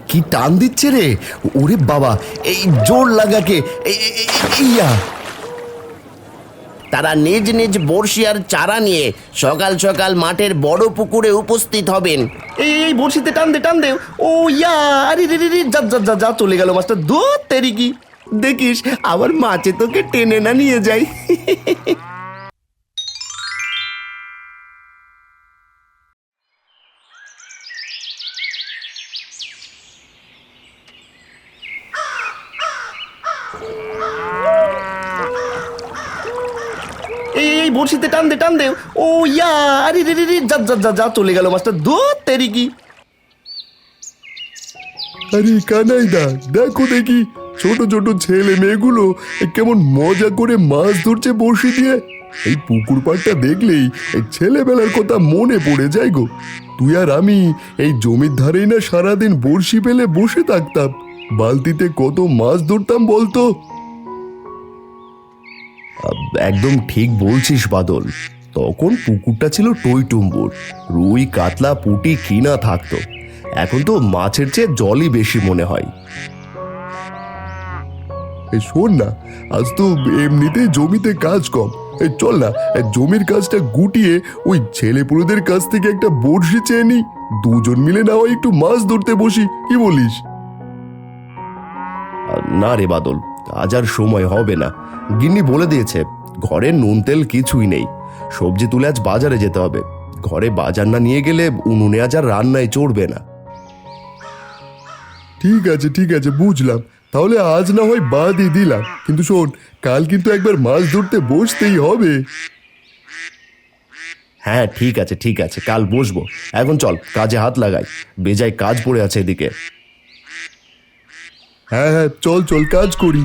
কি টান দিচ্ছে রে! ওরে বাবা, এই জোর লাগাকে! ইয়া! তারা নিজ নিজ বড়শি আর চারা নিয়ে সকাল সকাল মাঠের বড় পুকুরে উপস্থিত হবেন। এই বড়শিতে টান দে, টান দে! ও ইয়া! আরে রে রে রে, যা যা যা যা, চলে গেল মাছটা। দূর তেরি! দেখিস আবার মাছে তোকে টেনে না নিয়ে যাই। এই বড়শিতে টান দে, টান দে! ও ইয়া! আরে রে রে রে, যা যা যা যা, চলে গেল মাছটা। দূর তেরি! আরে কানাইদা, দেখো দেখি ছোট ছোট ছেলে মেয়েগুলো কেমন মজা করে মাছ ধরছে বড়শি দিয়ে। এই পুকুর পাড়টা দেখলেই এই ছেলেবেলার কথা মনে পড়ে যায় গো। তুই আর আমি এই জমির ধারেই না সারাদিন বড়শি ফেলে বসে থাকতাম, বালতিতে কত মাছ ধরতাম বলতো। একদম ঠিক বলছিস বাদল। তখন পুকুরটা ছিল টইটুম্বুর, রুই কাতলা পুঁটি কিনা থাকতো। এখন তো মাছের চেয়ে জলই বেশি মনে হয়। শোন না, আজ তো এমনিতেই জমিতে কাজ কম। চল না, জমির কাজটা গুটিয়ে ওই ছেলেপুলেদের কাছ থেকে একটা বড়শি চেয়ে নি, দুজন মিলে না হয় একটু মাছ ধরতে বসি, কি বলিস? না রে বাদল, আজ আর সময় হবে না। গিন্নি বলে দিয়েছে ঘরে নুন তেল কিছুই নেই, সবজি তুলে আজ বাজারে যেতে হবে। ঘরে বাজার না নিয়ে গেলে উনুনে আজ আর রান্নায় চড়বে না। ঠিক আছে ঠিক আছে, বুঝলাম। তাহলে আজ না হয় বাদই দিলাম, কিন্তু শোন, কাল কিন্তু একবার মাছ ধরতে বসতেই হবে। হ্যাঁ ঠিক আছে ঠিক আছে, কাল বসবো। এখন চল কাজে হাত লাগাই, বেজায় কাজ পড়ে আছে এদিকে। হ্যাঁ হ্যাঁ, চল চল কাজ করি।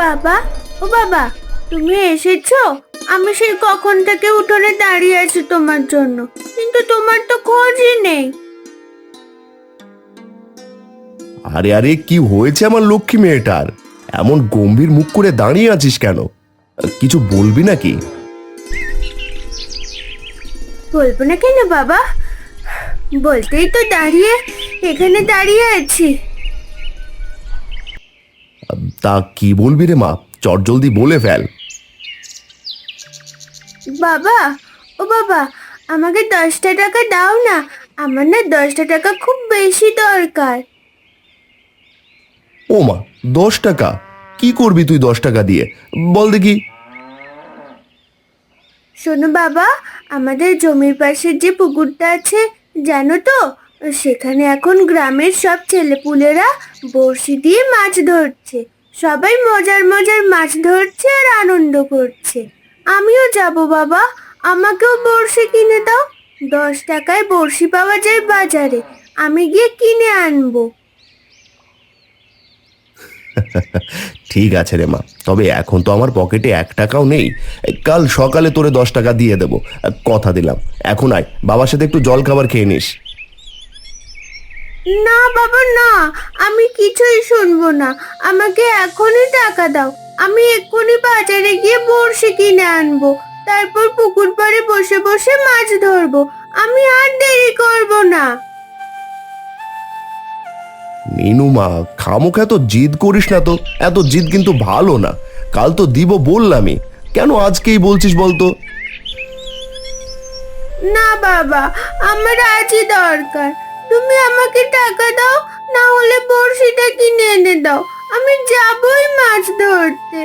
বাবা, ও বাবা, তুমি এসেছো? আমি সেই কখন থেকে উঠোনে দাঁড়িয়ে আছি তোমার জন্য, কিন্তু তোমার তো খোঁজই নেই। আরে আরে, কি হয়েছে আমার লক্ষ্মী মেয়েটার? এমন গম্ভীর মুখ করে দাঁড়িয়ে আছিস কেন? কিছু বলবি নাকি? বলবো না কেন বাবা, বলতেই তো এখানে দাঁড়িয়ে আছি। তা কি বলবি রে মা, চটজলদি বলে ফেল। বাবা, ও বাবা, আমাকে 10টা টাকা দাও না, আমার না 10টা টাকা খুব বেশি দরকার। ও মা, 10 টাকা? কি করবি তুই 10 টাকা দিয়ে, বল দেখি। শোনো বাবা, আমাদের জমির পাশের যে পুকুরটা আছে জানো তো, সেখানে এখন গ্রামের সব ছেলেপুলেরা বড়শি দিয়ে মাছ ধরছে। সবাই মজার মজার মাছ ধরছে আর আনন্দ করছে। আমিও যাব বাবা, আমাকেও বড়শি কিনে দাও। 10 টাকায় বড়শি পাওয়া যায় বাজারে, আমি গিয়ে কিনে আনবো। ঠিক আছে রে মা, তবে এখন তো আমার পকেটে 1 টাকাও নেই। কাল সকালে তোরে 10 টাকা দিয়ে দেবো, কথা দিলাম। এখন আয়, বাবার সাথে একটু জল খাবার খেয়ে নিস। না বাবা না, আমি কিছুই শুনবো না, আমাকে এখনই টাকা দাও। আমি এক্ষুনি বাজারে গিয়ে বড়শি কিনে আনবো, তারপর পুকুর পাড়ে বসে বসে মাছ ধরবো। আমি আর দেরি করব না। মিনু মা, খামোখা এত জিদ করিস না তো, এত জিদ কিন্তু ভালো না। কাল তো দিব বললামই, কেন আজকেই বলছিস বলতো? না বাবা, আমার আজই দরকার। তুমি আমাকে টাকা দাও, না হলে বড়শিটা কিনে এনে দাও, আমি যাবই মাছ ধরতে।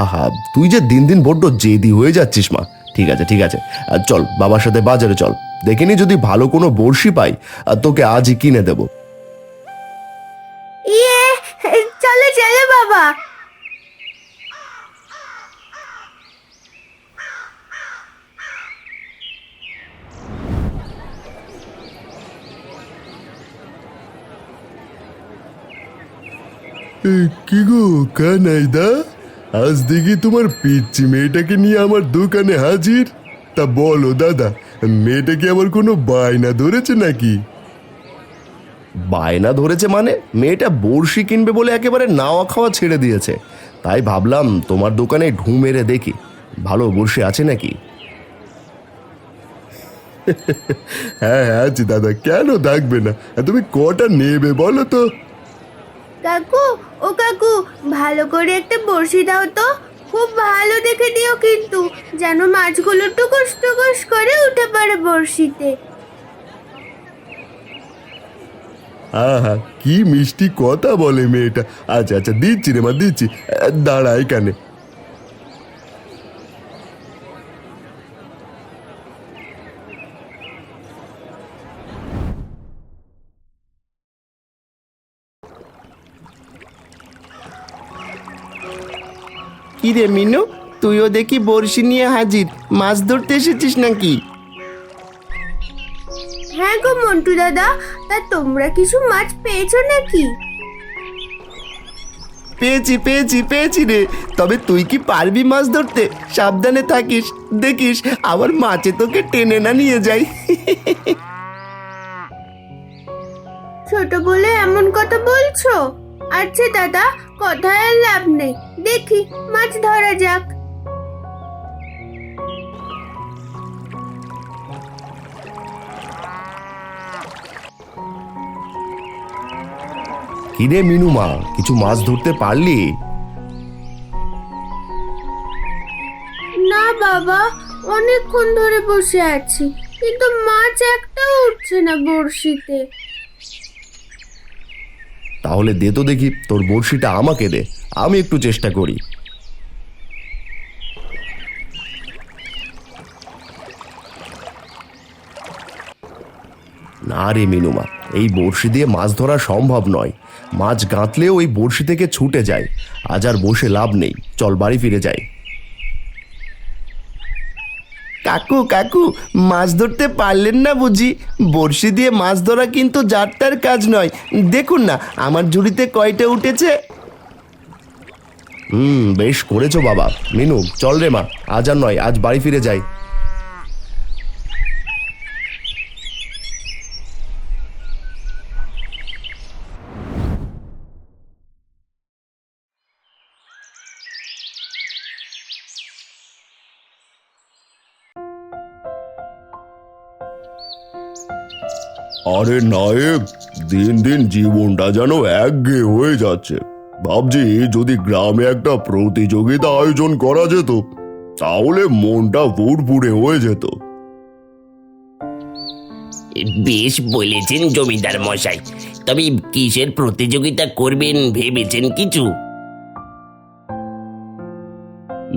আহা, তুই যে দিন দিন বড্ড জেদি হয়ে যাচ্ছিস মা। ঠিক আছে ঠিক আছে, চল বাবার সাথে বাজারে চল, দেখিনি যদি ভালো কোনো বড়শি পাই তোকে আজই কিনে দেব। ইয়ে, চলো চলো বাবা। কি গো কানাইদা, আজ দেখি তোমার পিচ্চি মেয়েটাকে নিয়ে আমার দোকানে হাজির। তা বলো দাদা, মেয়েটা কি আবার কোনো বায়না ধরেছে নাকি? বায়না ধরেছে মানে? মেয়েটা বড়শি কিনবে বলে একেবারে নাওয়া খাওয়া ছেড়ে দিয়েছে। তাই ভাবলাম তোমার দোকানে ঢু মেরে দেখি ভালো বড়শি আছে নাকি। হ্যাঁ হ্যাঁ আছে দাদা, কেন থাকবে না? তুমি কটা নেবে বলো তো? কাকু, ও কাকু, ভালো করে একটা বড়শি দাও তো। খুব ভালো দেখে দিও কিন্তু, যেন মাছগুলো টুকুস টুকুস করে উঠে পড়ে বড়শিতে। আহা, কি মিষ্টি কথা বলে মেয়েটা। আচ্ছা আচ্ছা, দিচ্ছি রে মা, দিচ্ছি। দাঁড়া এখানে। কি রে মিনু, তুইও দেখি বড়শি নিয়ে হাজির। মাছ ধরতে এসেছিস নাকি? হ্যাঁ গো মন্টু দাদা, তা তোমরা কিছু মাছ পেয়েছো নাকি? পেয়েছি পেয়েছি পেয়েছি রে। তবে তুই কি পারবি মাছ ধরতে? সাবধানে থাকিস, দেখিস আবার মাছে তোকে টেনে না নিয়ে যাই। ছোট বলে এমন কথা বলছো? আচ্ছা দাদা, কথায় আর লাভ নেই, দেখি মাছ ধরা যাক। কিরে মিনু মা, কিছু মাছ ধরতে পারলি? না বাবা, অনেকক্ষণ ধরে বসে আছি, কিন্তু মাছ একটাও উঠছে না বড়শিতে। তাহলে দে তো দেখি, তোর বড়শিটা আমাকে দে, আমি একটু চেষ্টা করি। না রে মিনুমা, এই বড়শি দিয়ে মাছ ধরা সম্ভব নয়। মাছ গাঁথলেও ওই বড়শি থেকে ছুটে যায়। আজ আর বসে লাভ নেই, চল বাড়ি ফিরে যাই। কাকু কাকু, মাছ ধরতে পারলেন না বুঝি? বড়শি দিয়ে মাছ ধরা কিন্তু যাত্রার কাজ নয়। দেখুন না আমার ঝুড়িতে কয়টা উঠেছে। বেশ করেছো বাবা। মিনু চল রে মা, আজ আর নয়, আজ বাড়ি ফিরে যাই। আরে নায়েব, দিন দিন জীবনটা যেন একঘেয়ে হয়ে যাচ্ছে। ভাবছি যদি গ্রামে একটা প্রতিযোগিতা আয়োজন করা যেত, তাহলে মনটা ফুরফুরে হয়ে যেত। বেশ বলেছেন জমিদার মশাই, তবে কিসের প্রতিযোগিতা করবেন ভেবেছেন কিছু?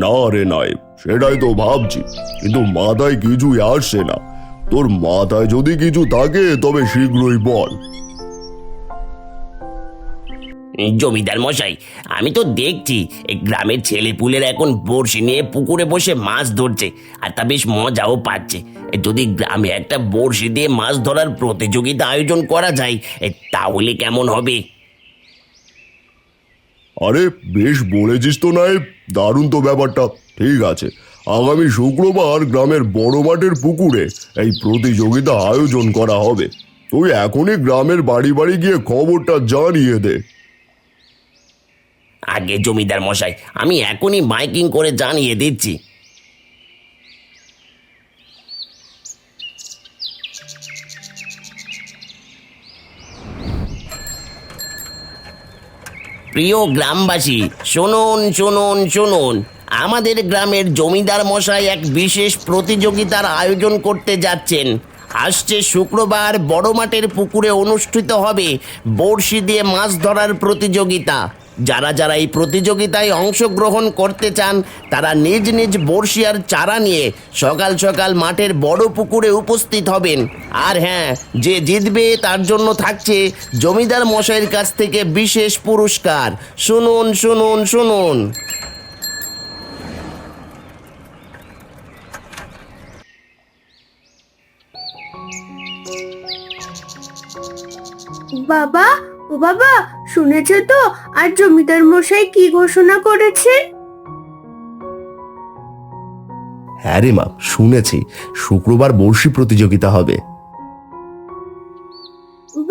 না রে নায়েব, সেটাই তো ভাবছি, কিন্তু মাথায় কিছুই আসছে না। তোর মাথায় যদি কিছু থাকে তবে শীঘ্রই বল। জমিদার মশাই, আমি তো দেখছি এই গ্রামের ছেলেপুলেরা এখন বড়শি নিয়ে পুকুরে বসে মাছ ধরছে, আর তা বেশ মজাও পাচ্ছে। যদি গ্রামে একটা বড়শি দিয়ে মাছ ধরার প্রতিযোগিতা আয়োজন করা যায়, তাহলে কেমন হবে? আরে বেশ বলেছিস তো নায়েব, দারুণ তো ব্যাপারটা। ঠিক আছে, আগামী শুক্রবার গ্রামের বড় মাঠের পুকুরে এই প্রতিযোগিতা আয়োজন করা হবে। তুই এখনই গ্রামের বাড়ি বাড়ি গিয়ে খবরটা জানিয়ে দে। আগে জমিদার মশাই, আমি এখনই মাইকিং করে জানিয়ে দিচ্ছি। প্রিয় গ্রামবাসী, শুনুন শুনুন শুনুন, আমাদের গ্রামের জমিদার মশাই এক বিশেষ প্রতিযোগিতার আয়োজন করতে যাচ্ছেন। আসছে শুক্রবার বড় মাঠের পুকুরে অনুষ্ঠিত হবে বড়শি দিয়ে মাছ ধরার প্রতিযোগিতা। যারা যারা এই প্রতিযোগিতায় অংশগ্রহণ করতে চান, তারা নিজ নিজ বড়শি আর চারা নিয়ে সকাল সকাল মাঠের বড় পুকুরে উপস্থিত হবেন। আর হ্যাঁ, যে জিতবে তার জন্য থাকছে জমিদার মশাইয়ের কাছ থেকে বিশেষ পুরস্কার। শুনুন শুনুন শুনুন। বাবা, ও বাবা, শুনেছো তো আর জমিদার মশাই কি ঘোষণা করেছে? হ্যাঁ রে মা, শুনেছি শুক্রবার বড়শি প্রতিযোগিতা হবে।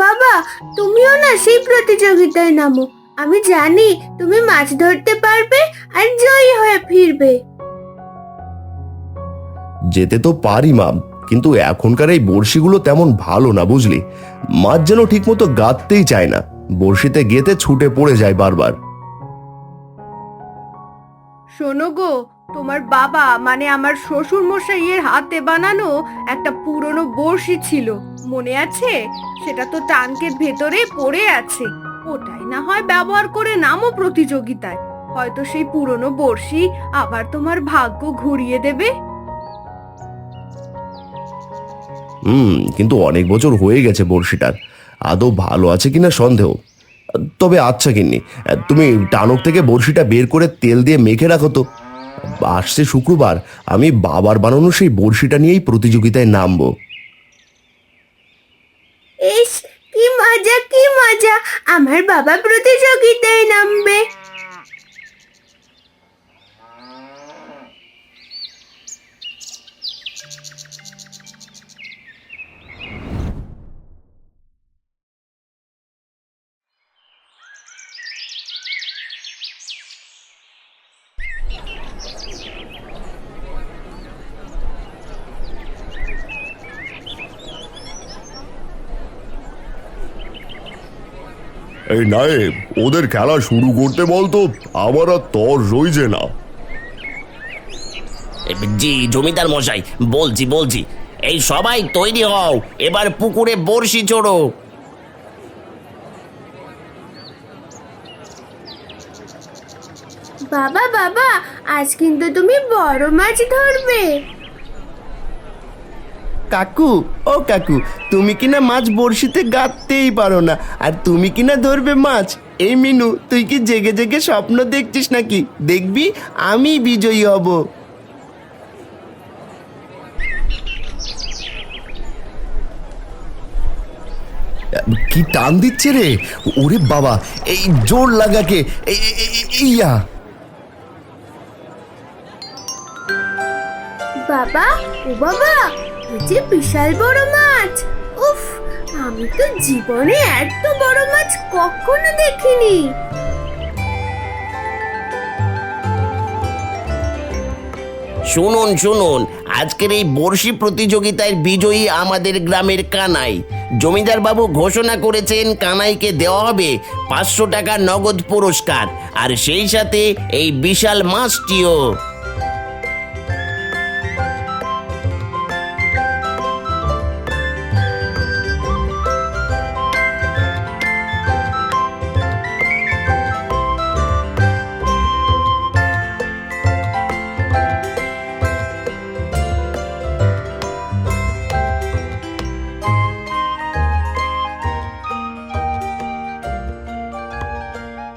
বাবা, তুমিও না সেই প্রতিযোগিতায় নামো। আমি জানি তুমি মাছ ধরতে পারবে আর জয়ী হয়ে ফিরবে। যেতে তো পারি মা, কিন্তু এখনকার এই বড়শিগুলো তেমন ভালো না বুঝলি। মাছ যেন ঠিকমতো গাঁথতেই চায় না, বড়শিতে গেতে ছুটে পড়ে যায় বারবার। শোনো গো, তোমার বাবা মানে আমার শ্বশুর মশাইয়ের হাতে বানানো একটা পুরনো বড়শি ছিল, মনে আছে? সেটা তো টাঙ্কের ভেতরে পড়ে আছে। ওটাই না হয় ব্যবহার করে নামো প্রতিযোগিতায়। হয়তো সেই পুরনো বড়শি আবার তোমার ভাগ্য ঘুরিয়ে দেবে। কিন্তু অনেক বছর হয়ে গেছে বড়শিটার, আদৌ ভালো আছে কিনা সন্দেহ। তবে আচ্ছা গিন্নি, তুমি টানক থেকে বড়শিটা বের করে তেল দিয়ে মেখে রাখো তো। আসছে শুক্রবার আমি বাবার বানানো সেই বড়শিটা নিয়েই প্রতিযোগিতায় নামবো। ইস, কি মজা কি মজা! আমার বাবা প্রতিযোগিতায় নামবে। এই নায়েব, ওদের খেলা শুরু করতে বলতো, আমার আর তর রইছে না। জি জমিদার মশাই, বলছি এই সবাই তৈরি হও, এবার পুকুরে বড়শি ছোড়ো। বাবা বাবা, আজ কিন্তু তুমি বড় মাছ ধরবে। কাকু, ও কাকু, তুমি কিনা মাছ বড়শিতে গাঁথতেই পারো না, আর তুমি কিনা ধরবে মাছ? এই মিনু, তুই কি জেগে জেগে স্বপ্ন দেখছিস নাকি? দেখবি আমি বিজয়ী হব। কি টান দিচ্ছে রে! ওরে বাবা, এই জোর লাগাকে! ইয়া! বাবা, ও বাবা, এই যে বিশাল বড় মাছ! উফ, আমি তো জীবনে এত বড় মাছ কখনো দেখিনি। শুনুন, আজকের এই বড়শি প্রতিযোগিতায় বিজয়ী আমাদের গ্রামের কানাই। জমিদার বাবু ঘোষণা করেছেন কানাইকে দেওয়া হবে 500 টাকা নগদ পুরস্কার, আর সেই সাথে এই বিশাল মাছটিও।